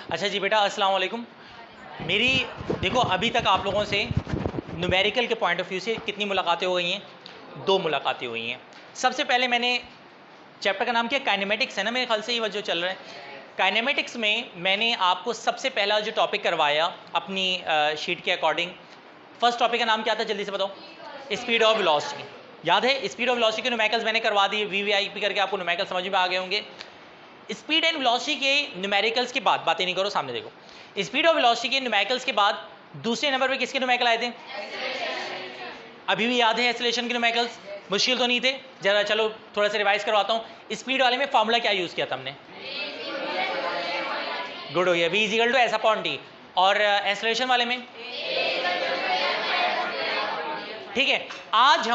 अच्छा जी बेटा, अस्सलाम वालेकुम। मेरी देखो अभी तक आप लोगों से न्यूमेरिकल के पॉइंट ऑफ व्यू से कितनी मुलाकातें हो गई हैं? 2 मुलाकातें हुई हैं। सबसे पहले मैंने चैप्टर का नाम किया काइनेमेटिक्स, है ना, मेरे ख्याल से ये जो चल रहा है काइनेमेटिक्स में। मैंने आपको सबसे पहला जो टॉपिक करवाया अपनी शीट के अकॉर्डिंग, फर्स्ट टॉपिक का नाम क्या था जल्दी से बताओ? Speed of velocity. याद है? स्पीड ऑफ वेलोसिटी के न्यूमेरिकल्स मैंने करवा दिए, वीवीआईपी करके आपको न्यूमेरिकल समझ में आ गए होंगे। स्पीड एंड वेलोसिटी के न्यूमेरिकल्स के बाद, बातें नहीं करो, सामने देखो, स्पीड ऑफ वेलोसिटी के न्यूमेरिकल्स के बाद दूसरे नंबर पे किसके न्यूमेरिकल आए थे? अभी भी याद है एक्सेलरेशन के न्यूमेरिकल्स? मुश्किल तो नहीं थे? जरा चलो थोड़ा सा रिवाइज करवाता हूँ। स्पीड वाले में फॉर्मूला क्या यूज किया था हमने? गुड हो गया, v is equal to s upon t. और एक्सेलरेशन वाले में? ठीक है। आज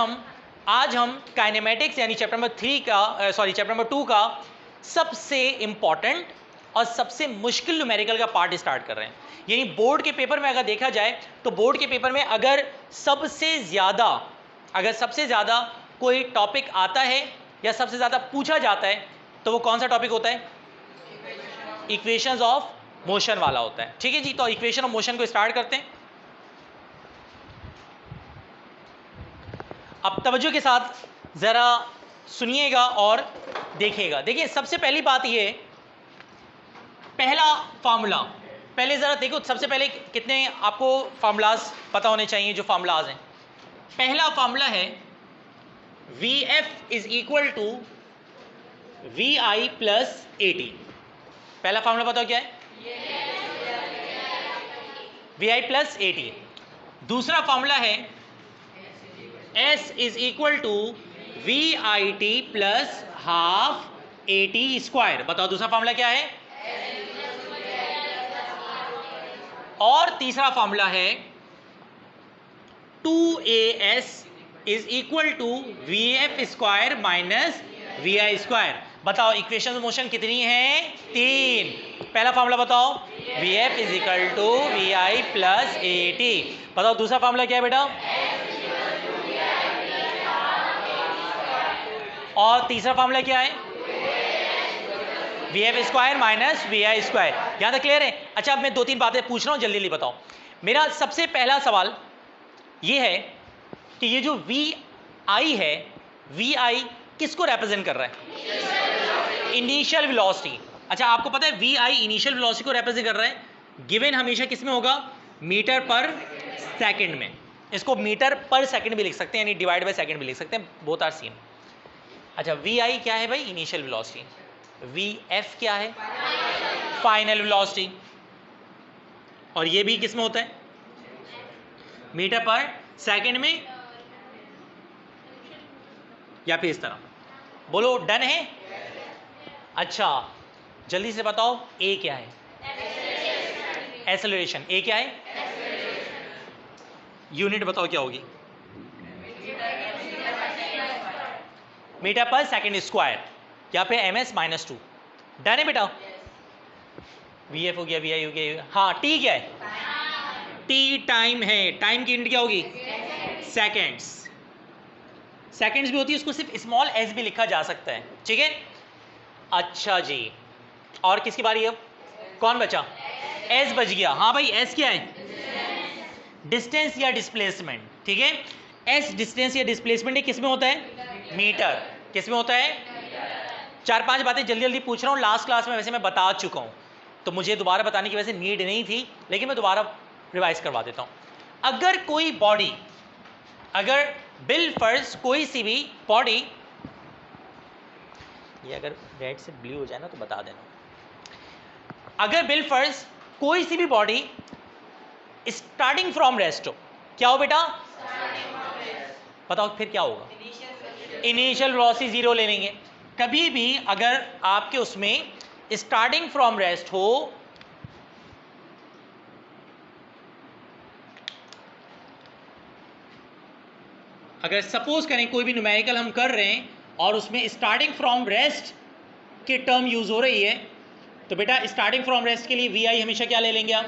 हम काइनेमेटिक्स यानी चैप्टर नंबर 3 का चैप्टर नंबर 2 का सबसे इंपॉर्टेंट और सबसे मुश्किल न्यूमेरिकल का पार्ट स्टार्ट कर रहे हैं। यानी बोर्ड के पेपर में अगर देखा जाए तो बोर्ड के पेपर में अगर सबसे ज़्यादा कोई टॉपिक आता है या सबसे ज़्यादा पूछा जाता है तो वो कौन सा टॉपिक होता है? इक्वेशंस ऑफ मोशन वाला होता है। ठीक है जी, तो इक्वेशन ऑफ मोशन को स्टार्ट करते हैं। अब तवज्जो के साथ ज़रा सुनिएगा और देखिएगा। देखिए, सबसे पहली बात ये, पहला फार्मूला, पहले ज़रा देखो, सबसे पहले कितने आपको फार्मूलाज पता होने चाहिए जो फार्मूलाज हैं। पहला फार्मूला है v f is equal to v i plus a t. पहला फार्मूला बताओ क्या है? V i plus a t. दूसरा फार्मूला है s is equal to v i t plus half a t square. बताओ दूसरा फार्मूला क्या है? और तीसरा फार्मूला है 2as is equal to v f square minus v i square. बताओ इक्वेशन ऑफ मोशन कितनी है? 3। पहला फार्मूला बताओ, v f is equal to v i plus a t. बताओ दूसरा फार्मूला क्या है बेटा? और तीसरा फार्मूला क्या है? V f square minus v i square. यहाँ तक क्लियर है? अच्छा, अब मैं 2-3 बातें पूछ रहा हूँ, जल्दी जल्दी बताओ। मेरा सबसे पहला सवाल ये है कि ये जो वी आई है, वी आई किसको रिप्रेजेंट कर रहा है? Initial velocity. अच्छा, आपको पता है वी आई इनिशियल वेलोसिटी को रिप्रेजेंट कर रहा है। गिवन हमेशा किस में होगा? मीटर पर सेकंड में। इसको मीटर पर सेकंड भी लिख सकते हैं, यानी डिवाइड बाय सेकंड भी लिख सकते हैं, बोथ आर सेम। अच्छा, वी आई क्या है भाई? Initial velocity. वी एफ क्या है? Final velocity. और ये भी किस में होता है? मीटर पर सेकंड में, या फिर इस तरह। बोलो, डन है? अच्छा, जल्दी से बताओ ए क्या है? एक्सेलरेशन। ए क्या है? यूनिट बताओ क्या होगी? मीटर पर सेकंड स्क्वायर, या फिर एम एस माइनस 2। डन है बेटा? वी एफ हो गया, वी आई हो गया। हाँ, टी क्या है? टी टाइम है। टाइम की यूनिट क्या होगी? सेकेंड्स। सेकेंड्स भी होती है, उसको सिर्फ स्मॉल एस भी लिखा जा सकता है। ठीक है? अच्छा जी, और किसकी बारी है? कौन बचा? एस बच गया। हाँ भाई, एस क्या है? डिस्टेंस या डिस्प्लेसमेंट। ठीक है? एस डिस्टेंस या डिस्प्लेसमेंट किस में होता है? मीटर। किस में होता है? 4-5 बातें जल्दी जल्दी पूछ रहा हूँ, लास्ट क्लास में वैसे मैं बता चुका हूँ, तो मुझे दोबारा बताने की वैसे नीड नहीं थी, लेकिन मैं दोबारा रिवाइज करवा देता हूँ। अगर कोई बॉडी, अगर बिल फर्ज कोई सी भी बॉडी, ये अगर रेड से ब्लू हो जाए ना तो बता देना। अगर बिल फर्ज कोई सी भी बॉडी स्टार्टिंग फ्रॉम रेस्ट हो, क्या हो बेटा? बताओ फिर क्या होगा? इनिशियल वेलोसिटी 0 ले लेंगे। कभी भी अगर आपके उसमें स्टार्टिंग फ्रॉम रेस्ट हो, अगर सपोज करें कोई भी न्यूमेरिकल हम कर रहे हैं और उसमें स्टार्टिंग फ्रॉम रेस्ट की टर्म यूज हो रही है, तो बेटा स्टार्टिंग फ्रॉम रेस्ट के लिए वी आई हमेशा क्या ले लेंगे आप?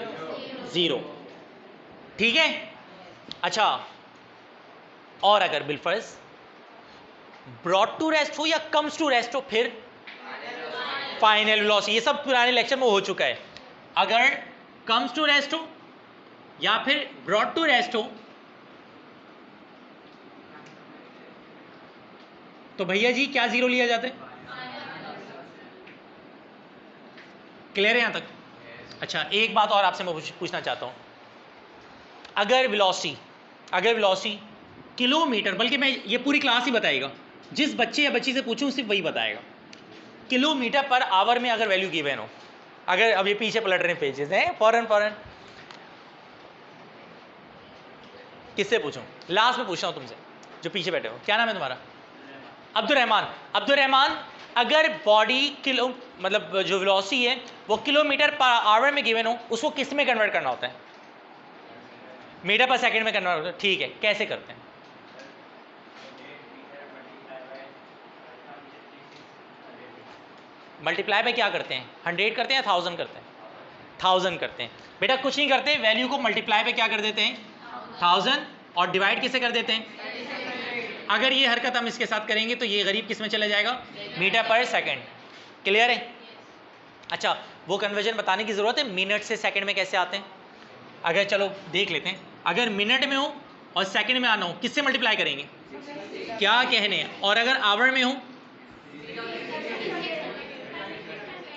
0। ठीक है? अच्छा, और अगर बिलफर्ज ब्रॉट टू रेस्ट हो या कम्स टू रेस्ट हो, फिर फाइनल वेलोसिटी। ये सब पुराने लेक्चर में हो चुका है। अगर कम्स टू रेस्ट हो या फिर ब्रॉट टू रेस्ट हो तो भैया जी क्या जीरो लिया जाता है? क्लियर है यहां तक? अच्छा, एक बात और आपसे मैं पूछना चाहता हूं, अगर वेलोसिटी किलोमीटर, बल्कि मैं ये पूरी क्लास ही बताएगा, जिस बच्चे या बच्ची से पूछूं सिर्फ वही बताएगा, किलोमीटर पर आवर में अगर वैल्यू गिवन हो, अगर अब ये पीछे पलट रहे पेजेस हैं फौरन किससे पूछूं? लास्ट में पूछता हूं तुमसे, जो पीछे बैठे हो, क्या नाम है तुम्हारा? अब्दुल रहमान, अगर बॉडी किलो मतलब जो वेलोसिटी है वो किलोमीटर पर आवर में गिवन हो, उसको किस में कन्वर्ट करना होता है? मीटर पर सेकंड में कन्वर्ट होता है। ठीक है, कैसे करते हैं? मल्टीप्लाई पे क्या करते हैं? 100 करते हैं या 1000 करते हैं? 1000 करते हैं। बेटा कुछ नहीं करते, वैल्यू को मल्टीप्लाई पे क्या कर देते हैं? 1000, और डिवाइड किससे कर देते हैं? अगर ये हरकत हम इसके साथ करेंगे तो ये गरीब किस में चला जाएगा? Metre per second. क्लियर है? अच्छा, वो कन्वर्जन बताने की जरूरत है, मिनट से सेकंड में कैसे आते हैं? अगर चलो देख लेते हैं, अगर मिनट में हो और सेकंड में आना हो, किससे मल्टीप्लाई करेंगे? क्या कहने? और अगर आवर में हो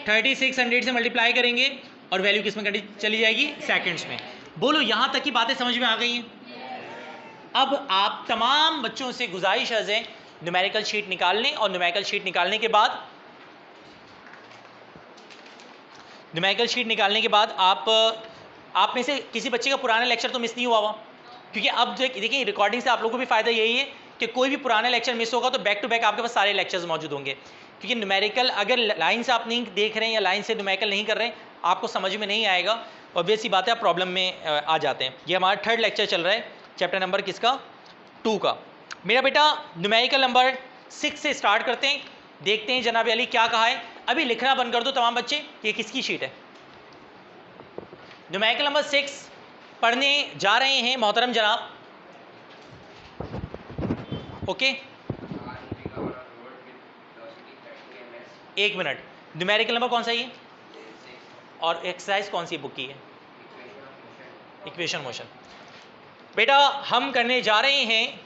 3600 से मल्टीप्लाई करेंगे और वैल्यू किस में चली जाएगी? सेकंड्स में। बोलो यहां तक की बातें समझ में आ गई हैं? अब आप तमाम बच्चों से गुजारिश है न्यूमेरिकल शीट निकाल लें, और न्यूमेरिकल शीट निकालने के बाद आप में से किसी बच्चे का पुराना लेक्चर तो मिस नहीं हुआ हुआ, क्योंकि अब देखिए रिकॉर्डिंग से आप लोगों को भी फायदा यही है कि कोई भी पुराना लेक्चर मिस होगा तो बैक टू बैक आपके पास सारे लेक्चर्स मौजूद होंगे, क्योंकि न्यूमेरिकल अगर लाइन से आप नहीं देख रहे हैं या लाइन से न्यूमेरिकल नहीं कर रहे हैं आपको समझ में नहीं आएगा, ऑब्वियस सी बात है, आप प्रॉब्लम में आ जाते हैं। ये हमारा 3rd लेक्चर चल रहा है, चैप्टर नंबर किसका? 2 का। मेरा बेटा न्यूमेरिकल नंबर 6 से स्टार्ट करते हैं, देखते हैं जनाब अली क्या कहा है। अभी लिखना बंद कर दो तमाम बच्चे, ये किसकी शीट है? न्यूमेरिकल नंबर 6 पढ़ने जा रहे हैं मोहतरम जनाब। ओके, एक मिनट, न्यूमेरिकल नंबर कौन सा है ये? और एक्सरसाइज कौन सी बुक की है? Equation motion. बेटा हम करने जा रहे हैं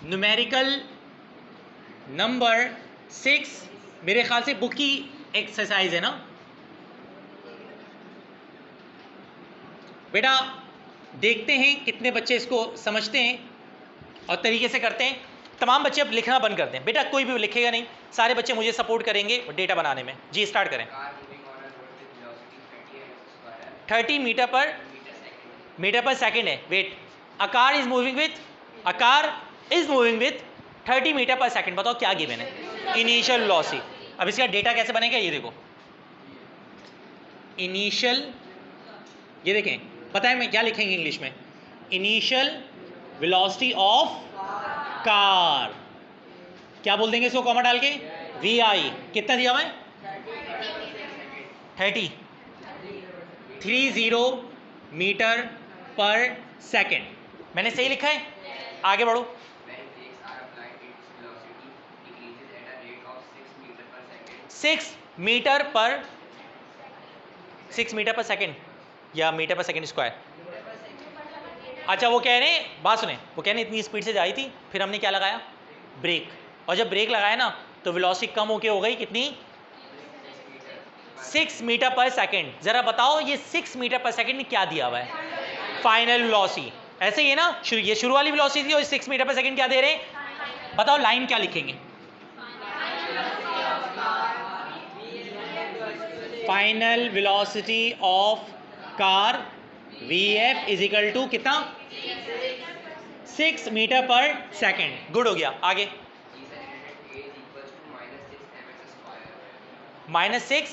न्यूमेरिकल नंबर 6, मेरे ख्याल से बुक की एक्सरसाइज है ना बेटा? देखते हैं कितने बच्चे इसको समझते हैं और तरीके से करते हैं। तमाम बच्चे अब लिखना बंद करते हैं बेटा, कोई भी लिखेगा नहीं, सारे बच्चे मुझे सपोर्ट करेंगे डेटा बनाने में। जी स्टार्ट करें। 30 मीटर पर सेकेंड है। Wait, a car is moving with 30 metre per second. बताओ क्या गिवन है? Initial velocity. अब इसका डेटा कैसे बनेगा ये देखो, इनिशियल, ये देखें, पता है मैं क्या लिखेंगे इंग्लिश में? Initial velocity of car. क्या बोल देंगे इसको कॉमा डाल के? VI। कितना दिया हुआ है? 30 मीटर पर सेकेंड। मैंने सही लिखा है? आगे बढ़ो। 6 मीटर पर सेकेंड या मीटर पर सेकेंड स्क्वायर? अच्छा, वो कह रहे हैं, बात सुने, वो कह रहे हैं इतनी स्पीड से जा रही थी, फिर हमने क्या लगाया? ब्रेक। और जब ब्रेक लगाया ना तो वेलोसिटी कम होके हो गई कितनी? 6 मीटर पर सेकेंड। जरा बताओ ये 6 मीटर पर सेकेंड में क्या दिया हुआ है? Final velocity. ऐसे ही है ना, ये शुरू वाली वेलोसिटी थी और 6 मीटर पर सेकेंड क्या दे रहे हैं? बताओ लाइन क्या लिखेंगे? Final velocity of car VF is equal to कितना? 6 मीटर पर सेकेंड। गुड हो गया, आगे। -6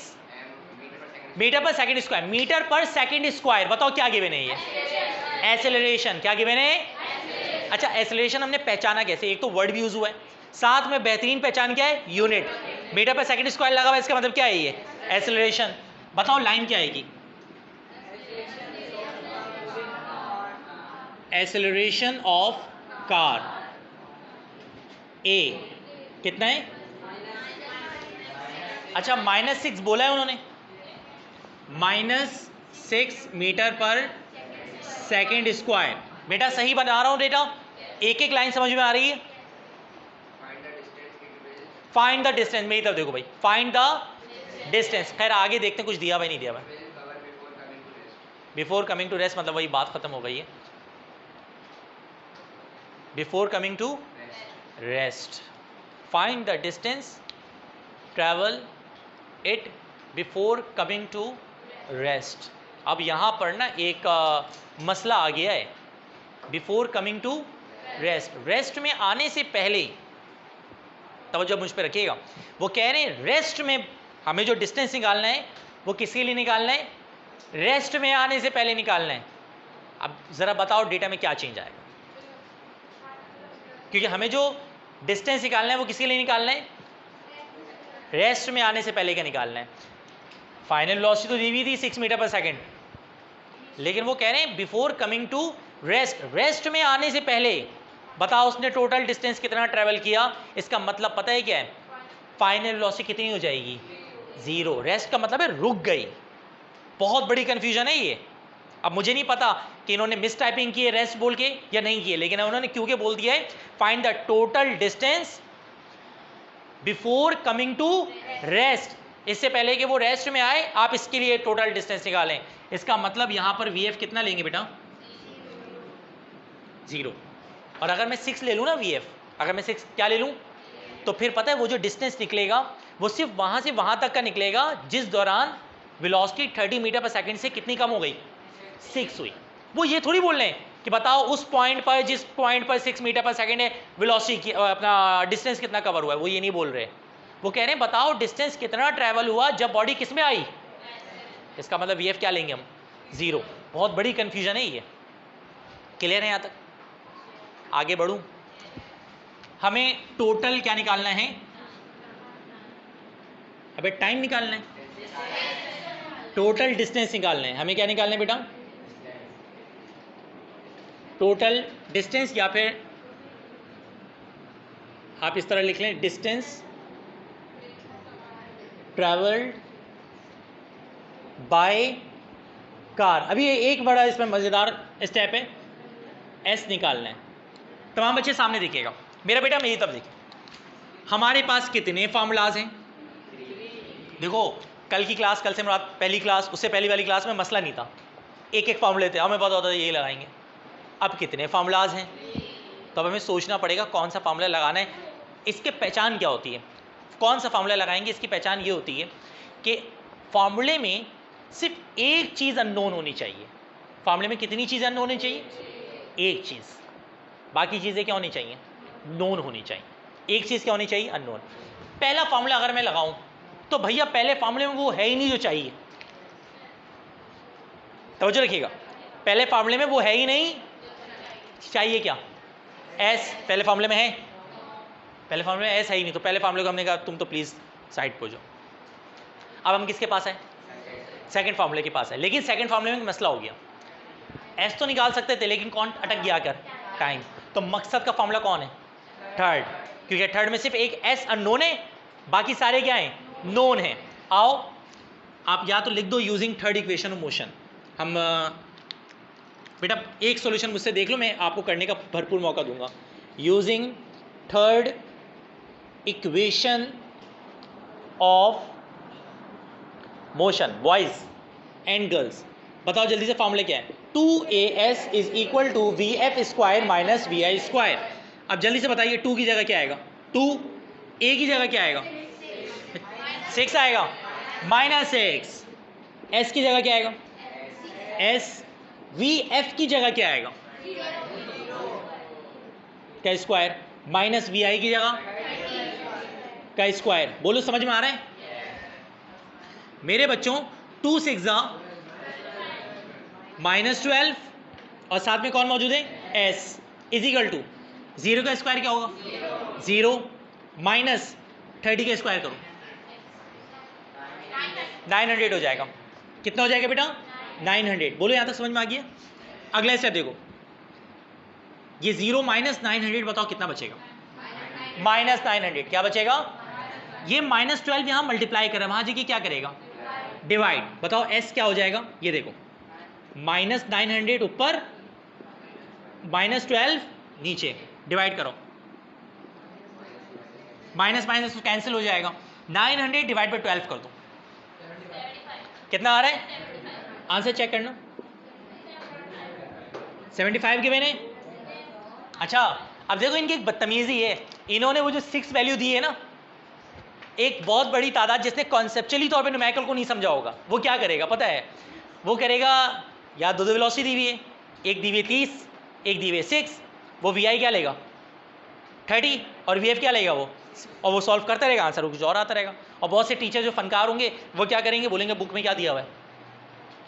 metre per second square. Metre per second square, बताओ क्या गिवन है? ये एक्सेलरेशन। क्या गिवन है? अच्छा, एक्सेलरेशन हमने पहचाना कैसे? एक तो वर्ड भी यूज हुआ है, साथ में बेहतरीन पहचान क्या है? Unit. Metre per second square लगा हुआ है, इसका मतलब क्या है? ये एक्सेलरेशन। बताओ लाइन क्या आएगी? एक्सेलरेशन ऑफ कार A कितना है? अच्छा, -6 बोला है उन्होंने, -6 मीटर पर सेकेंड स्क्वायर। बेटा सही बता रहा हूं बेटा, एक एक लाइन समझ में आ रही है? फाइंड द डिस्टेंस, मेरी तरफ देखो भाई, फाइंड द डिस्टेंस। खैर आगे देखते हैं कुछ दिया भाई नहीं दिया भाई। बिफोर कमिंग टू रेस्ट मतलब वही बात खत्म हो गई है। Before coming to rest find the distance travel it before coming to rest. अब यहाँ पर ना एक मसला आ गया है, before coming to rest, rest में आने से पहले, तवज्जो मुझ पे रखिएगा, वो कह रहे हैं रेस्ट में हमें जो डिस्टेंस निकालना है वो किसके लिए निकालना है? रेस्ट में आने से पहले निकालना है। अब ज़रा बताओ डेटा में क्या चेंज आएगा, क्योंकि हमें जो डिस्टेंस निकालना है वो किसके लिए निकालना है? रेस्ट में आने से पहले का निकालना है। फाइनल वेलोसिटी तो दी हुई थी 6 मीटर पर सेकेंड, लेकिन वो कह रहे हैं before coming to rest, rest में आने से पहले बताओ उसने टोटल डिस्टेंस कितना ट्रेवल किया। इसका मतलब पता है क्या है? फाइनल वेलोसिटी कितनी हो जाएगी? 0। रेस्ट का मतलब है रुक गई। बहुत बड़ी कंफ्यूजन है ये। अब मुझे नहीं पता कि इन्होंने मिस टाइपिंग की है रेस्ट बोल के या नहीं की है, लेकिन उन्होंने क्योंकि बोल दिया है find the total distance before coming to rest, इससे पहले कि वो रेस्ट में आए आप इसके लिए टोटल डिस्टेंस निकालें। इसका मतलब यहां पर VF कितना लेंगे बेटा? 0। और अगर मैं 6 ले लूँ ना VF, अगर मैं 6 क्या ले लूँ, तो फिर पता है वो जो डिस्टेंस निकलेगा वो सिर्फ वहाँ से वहाँ तक का निकलेगा जिस दौरान वेलोसिटी 30 मीटर पर सेकंड से कितनी कम हो गई? 6 हुई। वो ये थोड़ी बोल रहे हैं कि बताओ उस पॉइंट पर, जिस पॉइंट पर 6 मीटर पर सेकंड है, वेलोसिटी अपना डिस्टेंस कितना कवर हुआ है, वो ये नहीं बोल रहे। वो कह रहे हैं बताओ डिस्टेंस कितना ट्रैवल हुआ जब बॉडी किस में आई। इसका मतलब VF क्या लेंगे हम? 0। बहुत बड़ी कंफ्यूजन है ये। क्लियर है यहाँ तक? आगे बढ़ूं, हमें टोटल क्या निकालना है? अबे टाइम निकालना है, टोटल डिस्टेंस निकालना है। हमें क्या निकालना है बेटा? टोटल डिस्टेंस, या फिर आप इस तरह लिख लें, डिस्टेंस ट्रैवल्ड बाय कार। अभी एक बड़ा इसमें मज़ेदार स्टेप है, S निकालना है। तमाम बच्चे सामने देखिएगा, मेरा बेटा मेरी तरफ देखिए। हमारे पास कितने फार्मूलाज हैं? देखो कल की क्लास, कल से मुराद पहली क्लास, उससे पहली वाली क्लास में मसला नहीं था, एक एक फार्मूले थे, हमें पता होता था ये लगाएंगे। अब कितने फार्मूलाज हैं? तो अब हमें सोचना पड़ेगा कौन सा फार्मूला लगाना है। इसके पहचान क्या होती है? कौन सा फार्मूला लगाएंगे, इसकी पहचान ये होती है कि फार्मूले में सिर्फ एक चीज़ अननोन होनी चाहिए। फार्मूले में कितनी चीज़ें अननोन होनी चाहिए? एक चीज़। बाकी चीज़ें क्या होनी चाहिए? नोन होनी चाहिए। एक चीज़ क्या होनी चाहिए? अननोन। पहला फार्मूला अगर मैं लगाऊं तो भैया पहले फार्मूले में वो है ही नहीं जो चाहिए। तवज्जो रखिएगा, पहले फार्मूले में वो है ही नहीं, चाहिए क्या? S पहले फार्मूले में है, पहले फार्मूले में S है ही नहीं, तो पहले फार्मूले को हमने कहा तुम तो प्लीज़ साइड पर जाओ। अब हम किसके पास है? सेकंड फार्मूले के पास है। लेकिन सेकंड फार्मूले में मसला हो गया, S तो निकाल सकते थे लेकिन कौन अटक गया कर? टाइम। तो मकसद का फार्मूला कौन है? थर्ड, क्योंकि थर्ड में सिर्फ एक S अननोन है, बाकी सारे क्या हैं? नोन है। आओ आप या तो लिख दो using third equation of motion. हम बेटा एक सॉल्यूशन मुझसे देख लो, मैं आपको करने का भरपूर मौका दूंगा। Using third equation of motion, boys and girls, बताओ जल्दी से फार्मूला क्या है? 2AS is equal to VF square minus VI square. अब जल्दी से बताइए 2 की जगह क्या आएगा? 2A की जगह क्या आएगा? 6 आएगा, माइनस 6। S की जगह क्या आएगा? S। VF की जगह क्या आएगा? का स्क्वायर, माइनस VI की जगह का स्क्वायर। बोलो समझ में आ रहा है मेरे बच्चों? 2 6 -12 और साथ में कौन मौजूद है? S इज इक्वल टू 0 का स्क्वायर क्या होगा? 0 माइनस 30 का स्क्वायर करो, 900 हो जाएगा। कितना हो जाएगा बेटा? 900। बोलो यहाँ तक समझ में आ गया? अगला स्टेप देखो, ये 0 माइनस 900, बताओ कितना बचेगा? -900। क्या बचेगा? ये -12 यहाँ मल्टीप्लाई कर रहा है, वहाँ जाके क्या करेगा? डिवाइड, बताओ एस क्या हो जाएगा, ये देखो -900 ऊपर -12 नीचे, डिवाइड करो, माइनस माइनस तो कैंसिल हो जाएगा, 900 डिवाइड बाई 12 कर दो, कितना आ रहा है, आंसर चेक करना, 75 गिवन है। अच्छा अब देखो इनकी एक बदतमीजी है, इन्होंने वो जो 6 वैल्यू दी है ना, एक बहुत बड़ी तादाद जिसने कॉन्सेप्चुअली तौर पे न्यूमेरिकल को नहीं समझा होगा, वो क्या करेगा पता है, वो करेगा या दो वेलोसिटी दी हुई है, एक दी हुई 30, एक दी हुई 6, वो वी आई क्या लेगा 30 और वी एफ क्या लेगा वो, और वो सॉल्व करता रहेगा, आंसर कुछ और आता रहेगा। और बहुत से टीचर जो फनकार होंगे वो क्या करेंगे, बोलेंगे बुक में क्या दिया हुआ है,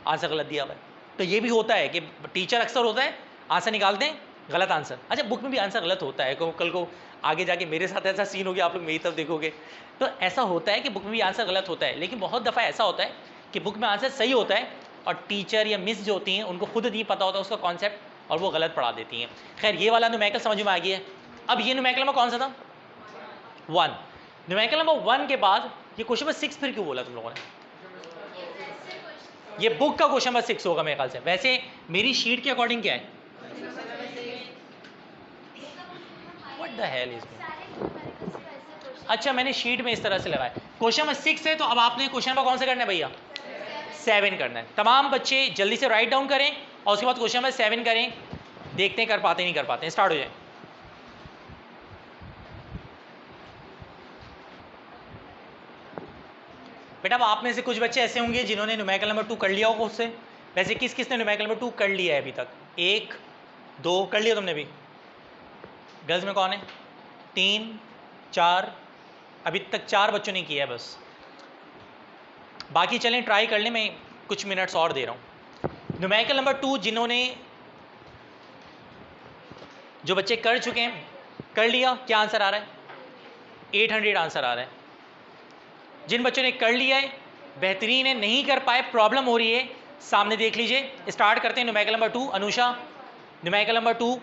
आंसर गलत दिया हुआ है। तो ये भी होता है कि टीचर अक्सर होता है आंसर निकालते हैं गलत आंसर, अच्छा बुक में भी आंसर गलत होता है, कल को आगे जाके मेरे साथ ऐसा सीन हो गया, आप लोग मेरी तरफ देखोगे तो ऐसा होता है कि बुक में भी आंसर गलत होता है, लेकिन बहुत दफ़ा ऐसा होता है कि बुक में आंसर सही होता है और टीचर या मिस जो होती हैं उनको खुद नहीं पता होता उसका कॉन्सेप्ट और वो गलत पढ़ा देती हैं। खैर ये वाला न्यूमेरिकल समझ में आ गया है। अब ये न्यूमेरिकल नंबर कौन सा था, 1। न्यूमेरिकल नंबर 1 के बाद ये क्वेश्चन नंबर 6 फिर क्यों बोला तुम लोगों ने, ये बुक का क्वेश्चन नंबर 6 होगा मेरे ख्याल से, वैसे मेरी शीट के अकॉर्डिंग क्या है, व्हाट द हेल इज, अच्छा मैंने शीट में इस तरह से लगाया, क्वेश्चन नंबर 6 है तो अब आपने क्वेश्चन नंबर कौन सा करना है भैया, 7 करना है। तमाम बच्चे जल्दी से राइट डाउन करें और उसके बाद क्वेश्चन नंबर 7 करें, देखते हैं कर पाते नहीं कर पाते हैं, स्टार्ट हो जाए। बेटा अब आप में से कुछ बच्चे ऐसे होंगे जिन्होंने न्यूमेरिकल नंबर 2 कर लिया होगा उससे, वैसे किस किस ने न्यूमेरिकल नंबर 2 कर लिया है अभी तक, 1 2 कर लिया तुमने भी, गर्ल्स में कौन है, 3 4, अभी तक 4 बच्चों ने किया है बस, बाकी चलें ट्राई कर लें, मैं कुछ मिनट्स और दे रहा हूँ। न्यूमेरिकल नंबर 2 जिन्होंने जो बच्चे कर चुके हैं कर लिया, क्या आंसर आ रहा है 800 आंसर आ रहा है। जिन बच्चों ने कर लिया है बेहतरीन है, नहीं कर पाए प्रॉब्लम हो रही है, सामने देख लीजिए। स्टार्ट करते हैं numerical number 2। Anusha numerical number 2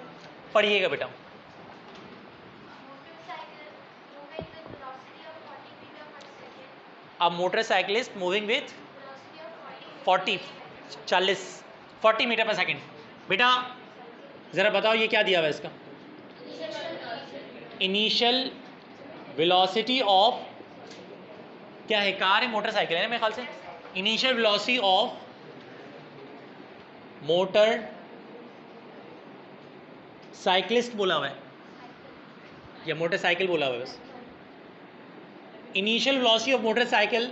पढ़िएगा बेटा। अब motorcyclist moving with 40 metre per second, बेटा ज़रा बताओ ये क्या दिया हुआ है इसका, इनिशियल वेलोसिटी ऑफ, क्या है कार है मोटरसाइकिल है ना मेरे ख्याल से, initial velocity of motor cyclist बोला हुआ है या मोटरसाइकिल बोला हुआ है बस, इनिशियल वेलोसिटी ऑफ मोटरसाइकिल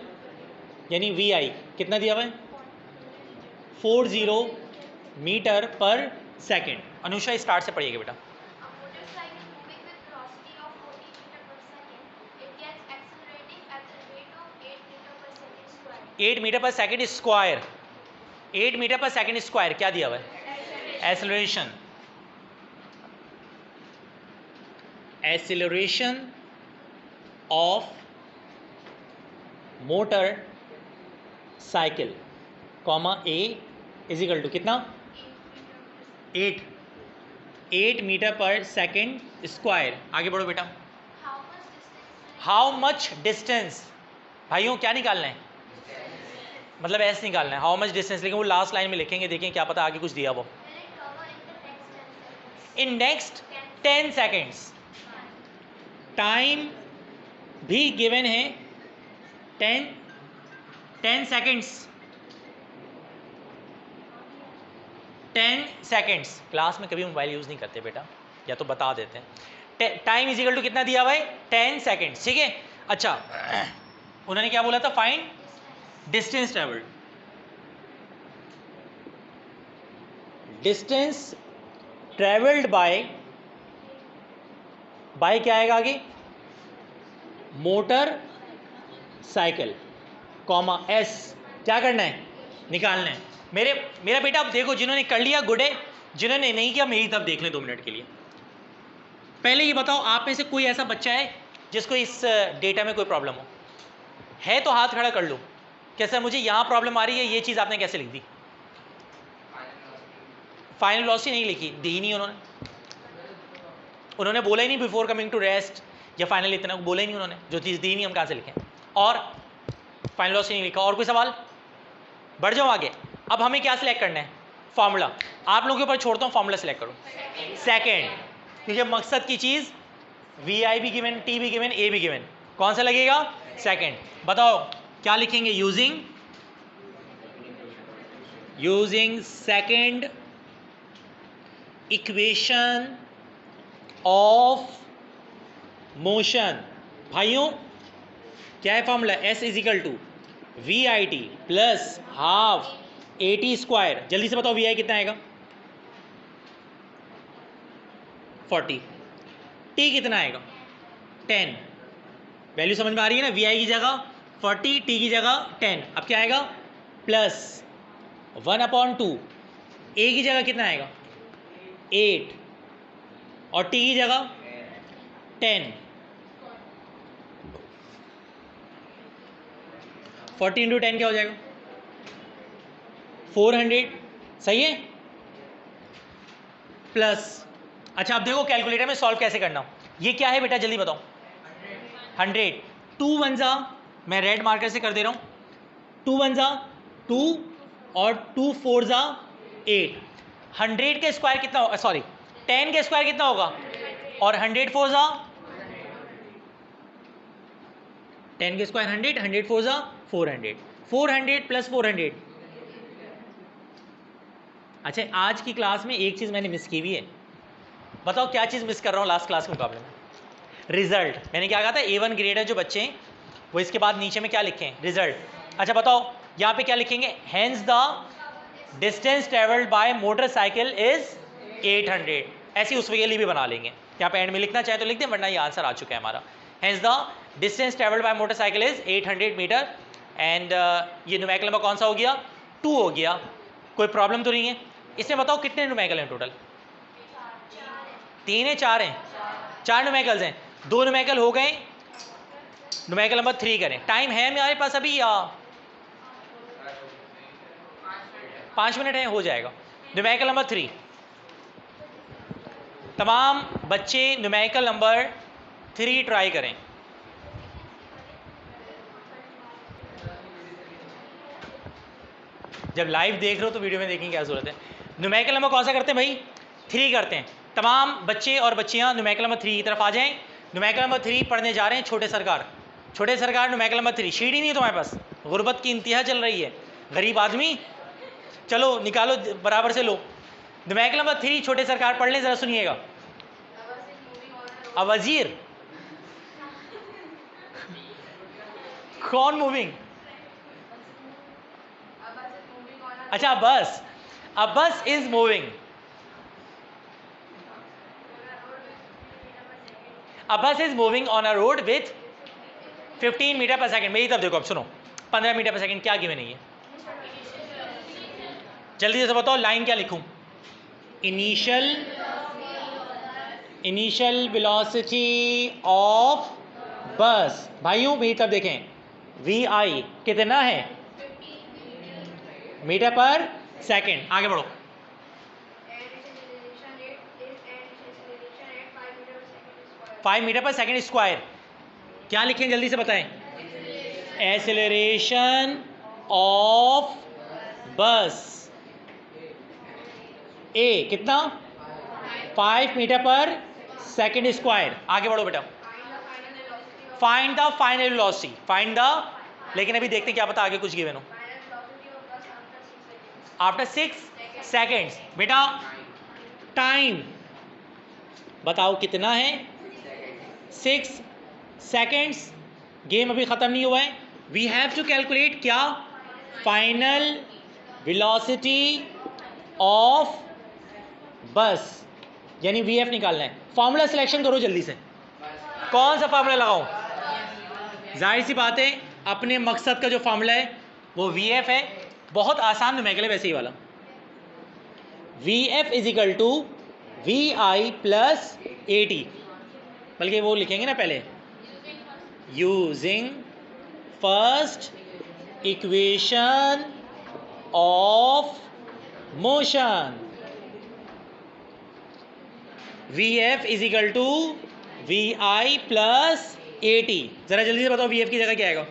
यानी वी आई कितना दिया हुआ है 40 metre per second. Anusha start से पढ़िएगा बेटा। 8 metre per second square, 8 metre per second square क्या दिया हुआ है, acceleration of motorcycle comma a is equal to कितना 8 मीटर पर सेकेंड स्क्वायर। आगे बढ़ो बेटा। हाउ मच डिस्टेंस, भाइयों क्या निकालना है, मतलब ऐसे निकालना है हाउ मच डिस्टेंस, लेकिन वो लास्ट लाइन में लिखेंगे, देखें क्या पता आगे कुछ दिया वो। इन नेक्स्ट 10 सेकेंड्स, टाइम भी गिवन है 10 सेकेंड्स, 10 सेकेंड्स। क्लास में कभी मोबाइल यूज़ नहीं करते बेटा, या तो बता देते हैं। टाइम इज इक्वल टू कितना दिया हुआ है 10 सेकेंड्स, ठीक है। अच्छा उन्होंने क्या बोला था, find distance travelled, distance travelled bye क्या आएगा आगे, मोटर साइकिल कॉमा एस, क्या करना है निकालना है। मेरा बेटा अब देखो, जिन्होंने कर लिया गुड है, जिन्होंने नहीं किया मेरी तरफ देख लें 2 मिनट के लिए। पहले ये बताओ आप में से कोई ऐसा बच्चा है जिसको इस डेटा में कोई प्रॉब्लम है तो हाथ खड़ा कर लो। कैसा मुझे यहाँ प्रॉब्लम आ रही है, ये चीज़ आपने कैसे लिख दी, फाइनल वेलोसिटी नहीं लिखी, दी ही नहीं उन्होंने बोला ही नहीं बिफोर कमिंग टू रेस्ट या फाइनल, इतना बोला ही नहीं उन्होंने, जो चीज़ दी नहीं हम कहाँ से लिखें। और फाइनल वेलोसिटी नहीं लिखा। और कोई सवाल, बढ़ जाओ आगे। अब हमें क्या सिलेक्ट करना है? फॉर्मूला। आप लोगों के ऊपर छोड़ता हूँ, फॉर्मूला सिलेक्ट करो। सेकेंड, क्योंकि मकसद की चीज़ वी आई भी गिवन, टी भी गिवन, ए भी गिवन, कौन सा लगेगा? सेकेंड। बताओ क्या लिखेंगे? Using second equation of motion. भाइयों क्या है formula? S is equal to v i t plus half a t square. जल्दी से बताओ वी आई कितना आएगा? 40। टी कितना आएगा? 10। वैल्यू समझ में आ रही है ना? वी आई की जगह 40, टी की जगह 10। अब क्या आएगा? प्लस 1/2। ए की जगह कितना आएगा? 8 और टी की जगह 10। 40 इंटू 10 क्या हो जाएगा? 400। सही है? प्लस, अच्छा अब देखो कैलकुलेटर में सॉल्व कैसे करना। ये क्या है बेटा जल्दी बताओ? 100। 2 1 जा, मैं रेड मार्कर से कर दे रहा हूँ। 2 1 जा 2 और 2 4 जा 8। 100 के स्क्वायर कितना होगा? सॉरी 10 के स्क्वायर कितना होगा? और 100 4 जा 10 के स्क्वायर 100, 100 4 जा 400। 400 प्लस 400। अच्छा आज की क्लास में एक चीज़ मैंने मिस की हुई है। बताओ क्या चीज़ मिस कर रहा हूँ लास्ट क्लास के मुकाबले में? रिजल्ट। मैंने क्या कहा था? A1 ग्रेड है जो बच्चे हैं वो इसके बाद नीचे में क्या लिखें? रिजल्ट। अच्छा बताओ यहाँ पे क्या लिखेंगे? Hence the distance travelled by motorcycle is 800। ऐसी उस के लिए भी बना लेंगे। यहाँ पे एंड में लिखना चाहे तो लिख दें, वरना ये आंसर आ चुका है हमारा। Hence the distance travelled by motorcycle is 800 metre. And ये न्यूमेरिकल नंबर कौन सा हो गया? 2 हो गया। कोई प्रॉब्लम तो नहीं है इसमें? बताओ कितने न्यूमेरिकल हैं टोटल? 3 है 4 हैं? 4 न्यूमेरिकल्स हैं। 2 न्यूमेरिकल हो गए, न्यूमेरिकल नंबर 3 करें। टाइम है हमारे पास अभी या 5 मिनट है? हो जाएगा। न्यूमेरिकल नंबर 3, तमाम बच्चे न्यूमेरिकल नंबर 3 ट्राई करें। जब लाइव देख रहे हो तो वीडियो में देखेंगे क्या जरूरत है। न्यूमेरिकल नंबर कौन सा करते हैं भाई? 3 करते हैं। तमाम बच्चे और बच्चियां न्यूमेरिकल नंबर 3 की तरफ आ जाएं। न्यूमेरिकल नंबर 3 पढ़ने जा रहे हैं छोटे सरकार। छोटे सरकार न्यूमेरिकल नंबर 3। शीट ही नहीं है तुम्हारे पास, गुर्बत की इंतहा चल रही है, गरीब आदमी। चलो निकालो बराबर से लो। न्यूमेरिकल नंबर 3 छोटे सरकार पढ़ लें, जरा सुनिएगा। अब वजीर कौन मूविंग? अच्छा बस, अब bus is moving. A bus is moving on a road with 15 metre per second. मेरी तरफ देखो, अब सुनो। 15 मीटर पर सेकंड क्या गिवन है? ये जल्दी से बताओ लाइन क्या लिखूं? इनिशियल वेलोसिटी ऑफ बस। भाइयों मेरी तरफ देखें, वी आई कितना है? Metre per second. आगे बढ़ो। 5 मीटर पर सेकंड स्क्वायर। क्या लिखें जल्दी से बताएं? एक्सेलरेशन ऑफ बस ए कितना? 5 मीटर पर सेकंड स्क्वायर। आगे बढ़ो बेटा। Find the final velocity. Find the, लेकिन अभी देखते हैं क्या पता आगे कुछ गिवन हो। After 6 seconds. बेटा टाइम बताओ कितना है? 6 सेकेंड्स। गेम अभी ख़त्म नहीं हुआ है। वी हैव टू कैलकुलेट क्या? फाइनल वेलोसिटी ऑफ बस, यानी वी एफ निकालना है। फॉर्मूला सिलेक्शन करो जल्दी से। कौन सा फॉर्मूला लगाऊं? जाहिर सी बात है अपने मकसद का जो फॉर्मूला है वो वी एफ है। बहुत आसान न्यूमेरिकल है वैसे ही वाला। V f is equal to v i plus a t, बल्कि वो लिखेंगे ना पहले, using first equation of motion. V f is equal to v i plus a t. जरा जल्दी से बताओ वी एफ की जगह क्या आएगा?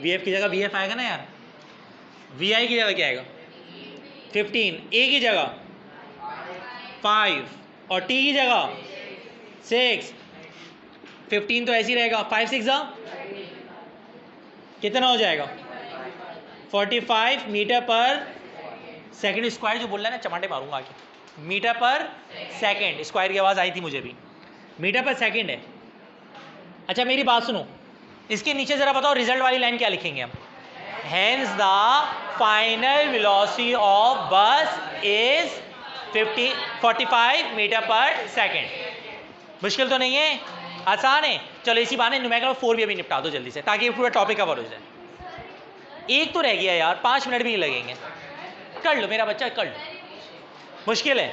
VF की जगह VF आएगा ना यार, VI की जगह क्या आएगा 15, A की जगह 5 और T की जगह 6, 15 तो ऐसे ही रहेगा, 5 6 कितना हो जाएगा 45 मीटर पर सेकंड स्क्वायर। जो बोल रहा है ना चमाटे मारूंगा आके, मीटर पर सेकंड स्क्वायर की आवाज़ आई थी मुझे भी, मीटर पर सेकंड है। अच्छा मेरी बात सुनो, इसके नीचे जरा बताओ रिजल्ट वाली लाइन क्या लिखेंगे हम, hence the final velocity of बस इज 45 मीटर पर सेकंड। मुश्किल तो नहीं है, आसान है। चलो इसी बहाने न्यूमेरिकल 4 भी अभी निपटा दो जल्दी से, ताकि ये पूरा टॉपिक कवर हो जाए। एक तो रह गया यार, 5 मिनट भी नहीं लगेंगे, कर लो मेरा बच्चा कर लो, मुश्किल है।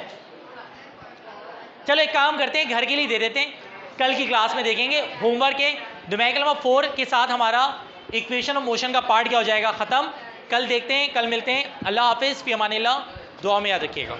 चलो एक काम करते हैं, घर के लिए दे देते हैं, कल की क्लास में देखेंगे। होमवर्क है न्यूमेरिकल नंबर 4 के साथ हमारा इक्वेशन ऑफ मोशन का पार्ट क्या हो जाएगा खत्म। कल देखते हैं, कल मिलते हैं। अल्लाह हाफिज़, फी अमानिल्लाह, दुआ में याद रखिएगा।